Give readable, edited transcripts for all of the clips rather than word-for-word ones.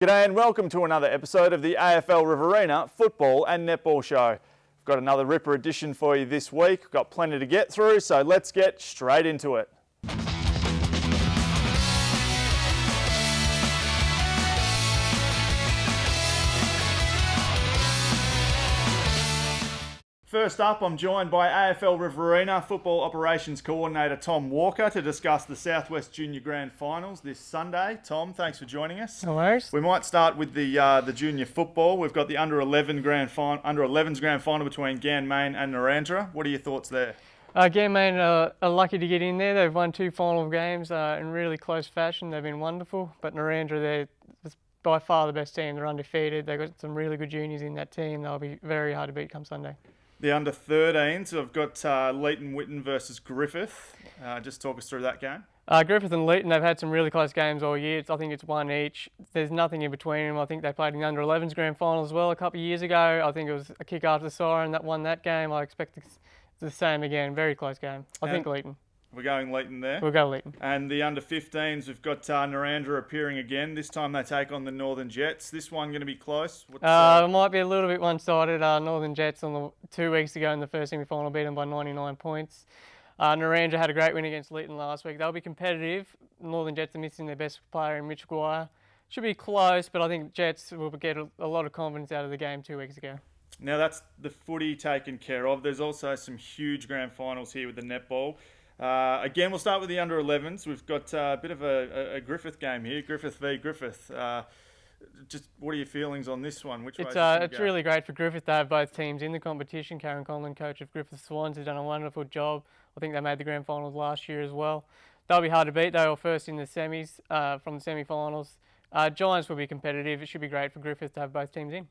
G'day and welcome to another episode of the Afl Riverina Football and Netball Show. We've got another ripper edition for you this week. We've got plenty to get through, so let's get straight into it. First up, I'm joined by Afl Riverina Football Operations Coordinator Tom Walker to discuss the Southwest Junior Grand Finals this Sunday. Tom, thanks for joining us. No worries. We might start with the junior football. We've got the under-11s grand final between Ganmain and Narrandera. What are your thoughts there? Ganmain are lucky to get in there. They've won two final games in really close fashion. They've been wonderful. But Narrandera, they're by far the best team. They're undefeated. They've got some really good juniors in that team. They'll be very hard to beat come Sunday. The under-13s, I've got Leighton Witten versus Griffith. Just talk us through that game. Griffith and Leighton, they've had some really close games all year. I think it's one each. There's nothing in between them. I think they played in the under-11s grand final as well a couple of years ago. I think it was a kick after the siren that won that game. I expect it's the same again. Very close game. I think Leighton. We're going Leighton there. We'll go Leighton. And the under-15s, we've got Narrandera appearing again. This time they take on the Northern Jets. This one going to be close? It might be a little bit one-sided. Northern Jets 2 weeks ago in the first semi-final beat them by 99 points. Narrandera had a great win against Leighton last week. They'll be competitive. Northern Jets are missing their best player in Mitch Guire. Should be close, but I think Jets will get a lot of confidence out of the game 2 weeks ago. Now that's the footy taken care of. There's also some huge grand finals here with the netball. Again, we'll start with the under-11s. We've got a bit of a Griffith game here, Griffith v Griffith. Just what are your feelings on this one? It's really great for Griffith to have both teams in the competition. Karen Conlon, coach of Griffith Swans, has done a wonderful job. I think they made the grand finals last year as well. They'll be hard to beat. They were first in the semis from the semi-finals. Giants will be competitive. It should be great for Griffith to have both teams in.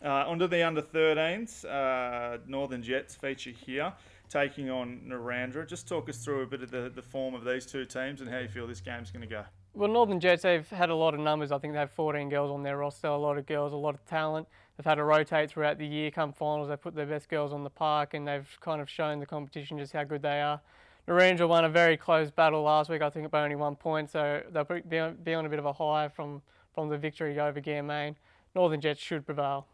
Onto the under-13s. Northern Jets feature here, taking on Narrandera. Just talk us through a bit of the form of these two teams and how you feel this game's going to go. Well, Northern Jets, they've had a lot of numbers. I think they have 14 girls on their roster, a lot of girls, a lot of talent. They've had to rotate throughout the year. Come finals, they put their best girls on the park and they've kind of shown the competition just how good they are. Narrandera won a very close battle last week, I think by only 1 point, so they'll be on a bit of a high from the victory over Ganmain. Northern Jets should prevail.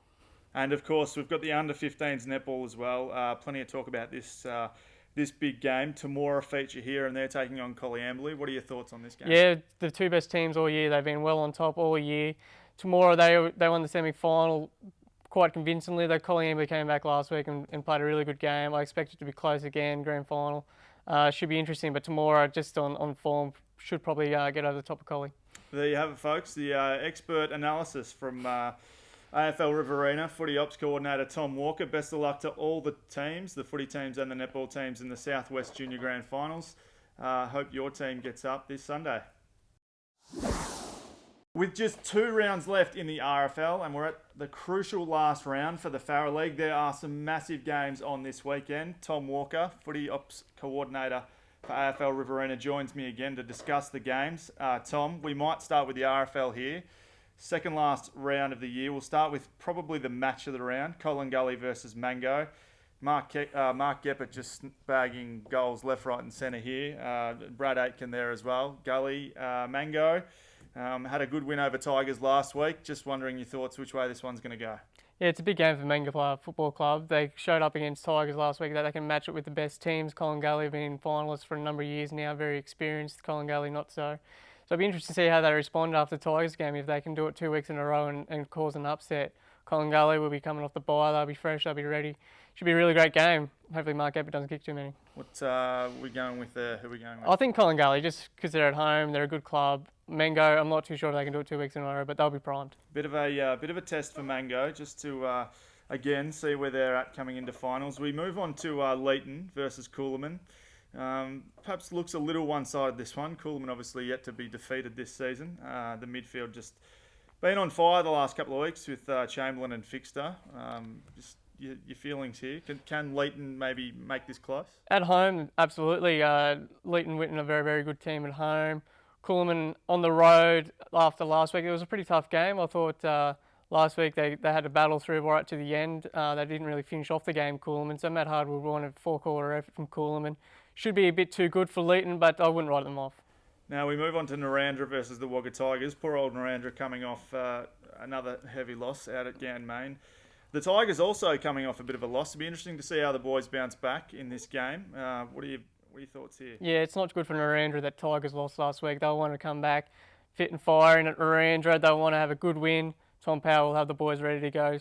And of course, we've got the under-15s netball as well. Plenty of talk about this big game. Temora feature here, and they're taking on Colliamberley. What are your thoughts on this game? Yeah, the two best teams all year. They've been well on top all year. Temora, they won the semi-final quite convincingly. Colliamberley came back last week and played a really good game. I expect it to be close again, grand final. Should be interesting, but Temora, just on form, should probably get over the top of Collie. There you have it, folks. The expert analysis from Afl Riverina Footy Ops Coordinator Tom Walker. Best of luck to all the teams, the footy teams and the netball teams in the Southwest Junior Grand Finals. Hope your team gets up this Sunday. With just 2 rounds left in the RFL and we're at the crucial last round for the Farrer League, there are some massive games on this weekend. Tom Walker, Footy Ops Coordinator for Afl Riverina, joins me again to discuss the games. Tom, we might start with the RFL here. Second last round of the year. We'll start with probably the match of the round, Colin Gully versus Mango. Mark Geppert just bagging goals left, right and centre here. Brad Aitken there as well. Gully, Mango, had a good win over Tigers last week. Just wondering your thoughts, which way this one's going to go. Yeah, it's a big game for Mango Football Club. They showed up against Tigers last week that they can match it with the best teams. Colin Gully have been finalists for a number of years now, very experienced. Colin Gully not so. So it'll be interesting to see how they respond after the Tigers game, if they can do it 2 weeks in a row and cause an upset. Colin Gully will be coming off the bye, they'll be fresh, they'll be ready. Should be a really great game. Hopefully Mark Geppert doesn't kick too many. What are we going with there? Who are we going with? I think Colin Gully, just because they're at home, they're a good club. Mango, I'm not too sure if they can do it 2 weeks in a row, but they'll be primed. Bit of a test for Mango, just to again see where they're at coming into finals. We move on to Leighton versus Coolaman. Perhaps looks a little one-sided this one. Coolaman obviously yet to be defeated this season. The midfield just been on fire the last couple of weeks with Chamberlain and Fixter. Just your feelings here. Can Leighton maybe make this close? At home, absolutely. Leighton Witten, a very, very good team at home. Coolaman on the road after last week. It was a pretty tough game. I thought last week they had to battle through right to the end. They didn't really finish off the game, Coolaman. So Matt Hardwood wanted a 4-quarter effort from Coolaman. Should be a bit too good for Leighton, but I wouldn't write them off. Now we move on to Narrandera versus the Wagga Tigers. Poor old Narrandera coming off another heavy loss out at Ganmain. The Tigers also coming off a bit of a loss. It'll be interesting to see how the boys bounce back in this game. What are your thoughts here? Yeah, it's not good for Narrandera that Tigers lost last week. They'll want to come back fit and firing at Narrandera. They'll want to have a good win. Tom Powell will have the boys ready to go.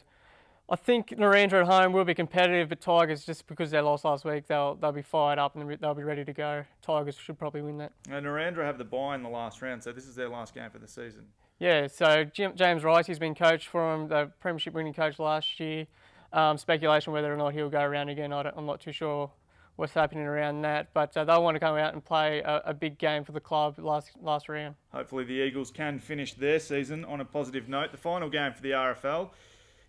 I think Narrandera at home will be competitive, but Tigers, just because they lost last week, they'll be fired up and they'll be ready to go. Tigers should probably win that. And Narrandera have the bye in the last round, so this is their last game for the season. Yeah, so James Rice, he's been coach for them, the premiership winning coach last year. Speculation whether or not he'll go around again, I'm not too sure what's happening around that, but they'll want to come out and play a big game for the club last round. Hopefully the Eagles can finish their season on a positive note. The final game for the RFL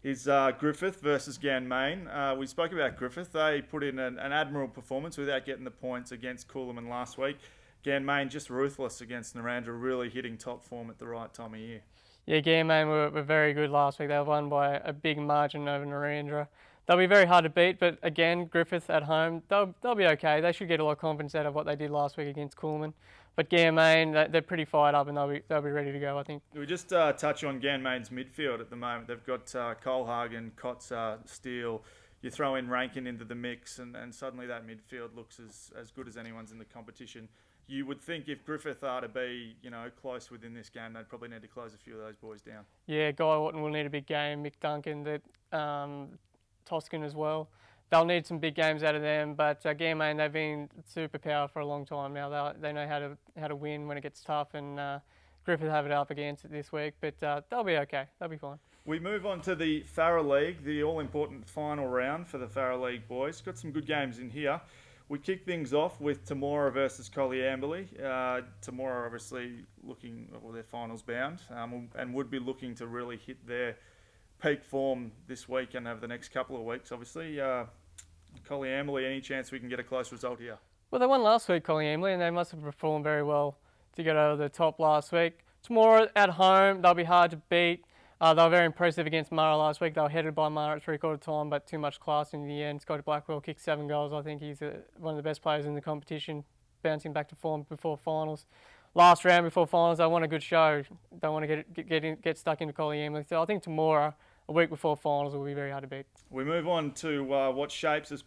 is Griffith versus Ganmain. We spoke about Griffith. They put in an admirable performance without getting the points against Coolaman last week. Ganmain just ruthless against Narrandera, really hitting top form at the right time of year. Yeah, Ganmain were very good last week. They won by a big margin over Narrandera. They'll be very hard to beat, but again, Griffith at home, they'll be okay. They should get a lot of confidence out of what they did last week against Coolaman. But Ganmain, they're pretty fired up and they'll be ready to go, I think. We just touch on Ganmain's midfield at the moment. They've got Colhagen, Kotzer, Steele. You throw in Rankin into the mix and suddenly that midfield looks as good as anyone's in the competition. You would think if Griffith are to be, close within this game, they'd probably need to close a few of those boys down. Yeah, Guy Watton will need a big game. Mick Duncan, Toscan as well. They'll need some big games out of them, but Ganmain, they've been superpower for a long time now. They know how to win when it gets tough, and Griffith have it up against it this week, but they'll be okay. They'll be fine. We move on to the Farah League, the all-important final round for the Farah League boys. Got some good games in here. We kick things off with Temora versus Colliamberley. Temora obviously they're finals bound and would be looking to really hit their peak form this week and over the next couple of weeks, obviously. Colliamberley, any chance we can get a close result here? Well, they won last week, Colliamberley, and they must have performed very well to get over the top last week. Temora at home, they'll be hard to beat. They were very impressive against Mara last week. They were headed by Mara at three-quarter time, but too much class in the end. Scotty Blackwell kicked 7 goals. I think he's one of the best players in the competition, bouncing back to form before finals. Last round before finals, they want a good show. They want to get stuck into Colliamberley. So I think Temora, a week before finals, will be very hard to beat. We move on to what shapes as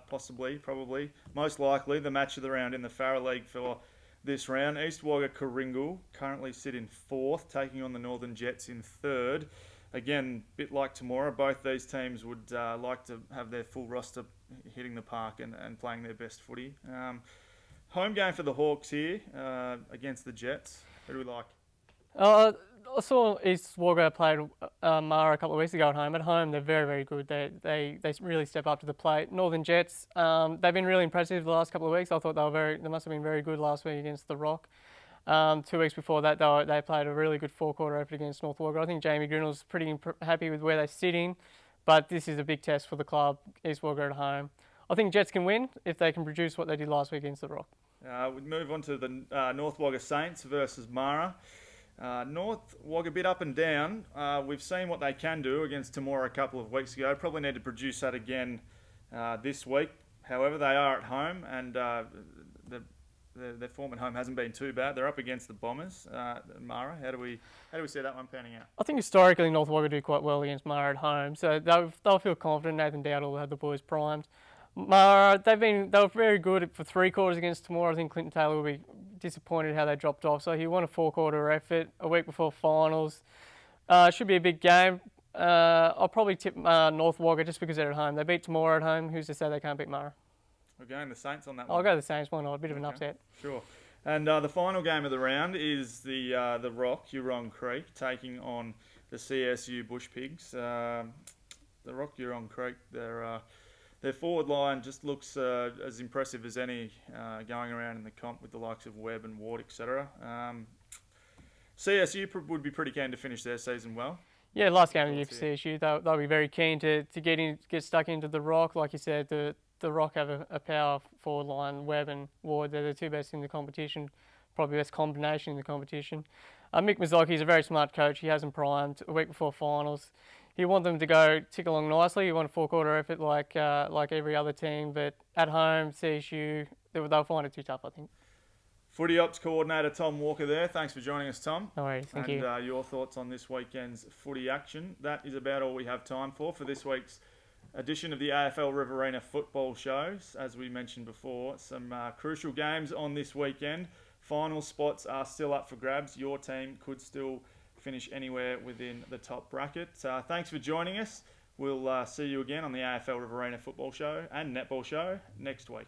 probably, most likely, the match of the round in the Farah League for this round. East Wagga Coringal currently sit in 4th, taking on the Northern Jets in 3rd. Again, a bit like Temora, both these teams would like to have their full roster hitting the park and playing their best footy. Home game for the Hawks here against the Jets. Who do we like? I saw East Wagga played Mara a couple of weeks ago at home. At home, they're very, very good. They really step up to the plate. Northern Jets, they've been really impressive the last couple of weeks. I thought they must have been very good last week against the Rock. 2 weeks before that, they played a really good 4-quarter effort against North Wagga. I think Jamie Grinnell's pretty happy with where they're sitting, but this is a big test for the club, East Wagga at home. I think Jets can win if they can produce what they did last week against the Rock. We move on to the North Wagga Saints versus Mara. North Wagga a bit up and down. We've seen what they can do against Temora a couple of weeks ago. Probably need to produce that again this week. However, they are at home and their form at home hasn't been too bad. They're up against the Bombers. Mara, how do we see that one panning out? I think historically North Wagga do quite well against Mara at home, so they'll feel confident. Nathan Dowdle will have the boys primed. Mara, they were very good for 3 quarters against Temora. I think Clinton Taylor will be disappointed how they dropped off. So he won a 4-quarter effort a week before finals. Should be a big game. I'll probably tip North Wagga just because they're at home. They beat Temora at home. Who's to say they can't beat Mara? We're going the Saints on that one. I'll go the Saints. Why not? A bit of an upset. Sure. And the final game of the round is the Rock, Huron Creek, taking on the CSU Bush Pigs. The Rock, Huron Creek, their forward line just looks as impressive as any going around in the comp with the likes of Webb and Ward, etc. CSU would be pretty keen to finish their season well. Yeah, last game of the year for CSU. They'll be very keen to get stuck into the Rock. Like you said, the Rock have a power forward line. Webb and Ward, they're the 2 best in the competition, probably the best combination in the competition. Mick Mazzocchi's a very smart coach. He has them primed a week before finals. He wants them to tick along nicely. He wants a 4-quarter effort like every other team, but at home, CSU, they'll find it too tough, I think. Footy Ops Coordinator Tom Walker there. Thanks for joining us, Tom. No worries, thank you. And your thoughts on this weekend's footy action. That is about all we have time for this week's edition of the AFL Riverina Football Shows. As we mentioned before, some crucial games on this weekend. Final spots are still up for grabs. Your team could still finish anywhere within the top bracket. Thanks for joining us. We'll see you again on the AFL Riverina Football Show and Netball Show next week.